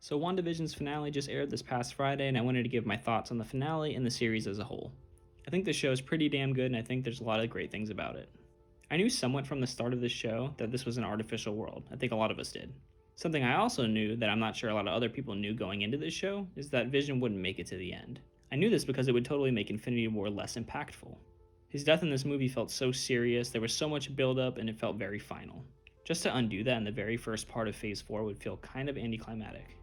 So WandaVision's finale just aired this past Friday, and I wanted to give my thoughts on the finale and the series as a whole. I think the show is pretty damn good, and I think there's a lot of great things about it. I knew somewhat from the start of this show that this was an artificial world. I think a lot of us did. Something I also knew that I'm not sure a lot of other people knew going into this show is that Vision wouldn't make it to the end. I knew this because it would totally make Infinity War less impactful. His death in this movie felt so serious, there was so much build-up, and it felt very final. Just to undo that in the very first part of Phase 4 would feel kind of anticlimactic.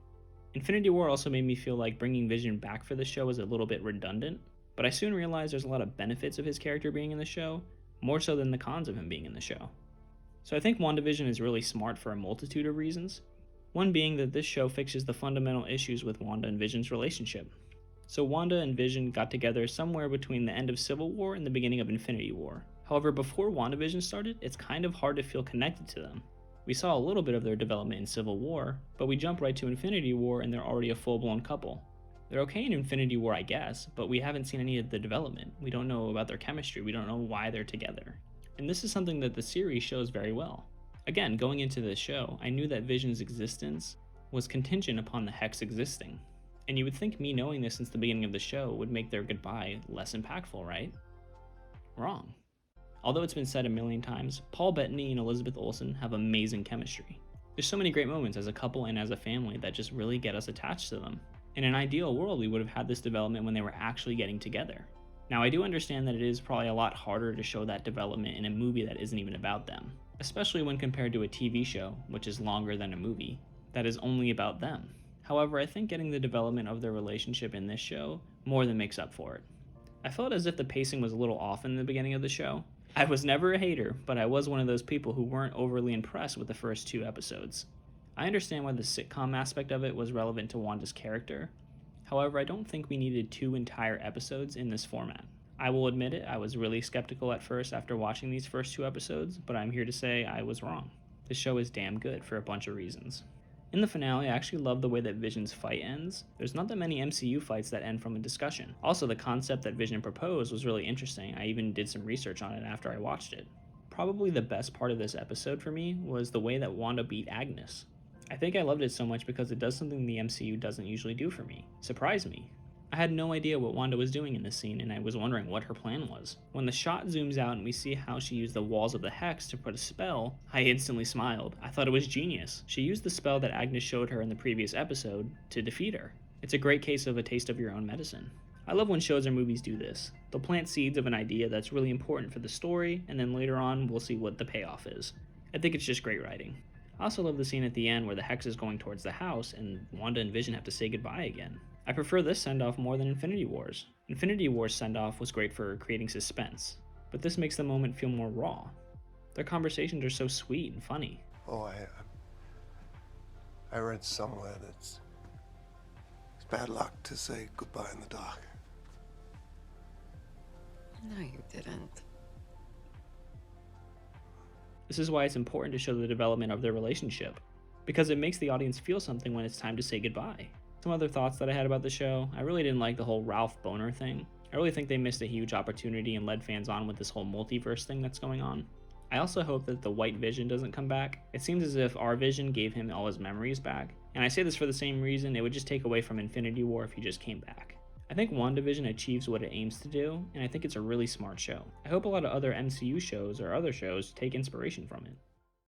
Infinity War also made me feel like bringing Vision back for the show was a little bit redundant, but I soon realized there's a lot of benefits of his character being in the show, more so than the cons of him being in the show. So I think WandaVision is really smart for a multitude of reasons, one being that this show fixes the fundamental issues with Wanda and Vision's relationship. So Wanda and Vision got together somewhere between the end of Civil War and the beginning of Infinity War. However, before WandaVision started, it's kind of hard to feel connected to them. We saw a little bit of their development in Civil War, but we jump right to Infinity War and they're already a full-blown couple. They're okay in Infinity War, I guess, but we haven't seen any of the development. We don't know about their chemistry, we don't know why they're together. And this is something that the series shows very well. Again, going into this show, I knew that Vision's existence was contingent upon the Hex existing. And you would think me knowing this since the beginning of the show would make their goodbye less impactful, right? Wrong. Although it's been said a million times, Paul Bettany and Elizabeth Olsen have amazing chemistry. There's so many great moments as a couple and as a family that just really get us attached to them. In an ideal world, we would have had this development when they were actually getting together. Now, I do understand that it is probably a lot harder to show that development in a movie that isn't even about them, especially when compared to a TV show, which is longer than a movie, that is only about them. However, I think getting the development of their relationship in this show more than makes up for it. I felt as if the pacing was a little off in the beginning of the show. I was never a hater, but I was one of those people who weren't overly impressed with the first 2 episodes. I understand why the sitcom aspect of it was relevant to Wanda's character. However, I don't think we needed 2 entire episodes in this format. I will admit it, I was really skeptical at first after watching these first 2 episodes, but I'm here to say I was wrong. The show is damn good for a bunch of reasons. In the finale, I actually love the way that Vision's fight ends. There's not that many MCU fights that end from a discussion. Also, the concept that Vision proposed was really interesting. I even did some research on it after I watched it. Probably the best part of this episode for me was the way that Wanda beat Agnes. I think I loved it so much because it does something the MCU doesn't usually do for me. Surprise me. I had no idea what Wanda was doing in this scene, and I was wondering what her plan was. When the shot zooms out and we see how she used the walls of the Hex to put a spell, I instantly smiled. I thought it was genius. She used the spell that Agnes showed her in the previous episode to defeat her. It's a great case of a taste of your own medicine. I love when shows or movies do this. They'll plant seeds of an idea that's really important for the story, and then later on we'll see what the payoff is. I think it's just great writing. I also love the scene at the end where the Hex is going towards the house and Wanda and Vision have to say goodbye again. I prefer this send-off more than Infinity War's. Infinity War's send-off was great for creating suspense, but this makes the moment feel more raw. Their conversations are so sweet and funny. Oh, I read somewhere that it's bad luck to say goodbye in the dark. No, you didn't. This is why it's important to show the development of their relationship, because it makes the audience feel something when it's time to say goodbye. Some other thoughts that I had about the show: I really didn't like the whole Ralph Boner thing. I really think they missed a huge opportunity and led fans on with this whole multiverse thing that's going on. I also hope that the White Vision doesn't come back. It seems as if our Vision gave him all his memories back, and I say this for the same reason: it would just take away from Infinity War if he just came back. I think WandaVision achieves what it aims to do, and I think it's a really smart show. I hope a lot of other MCU shows or other shows take inspiration from it.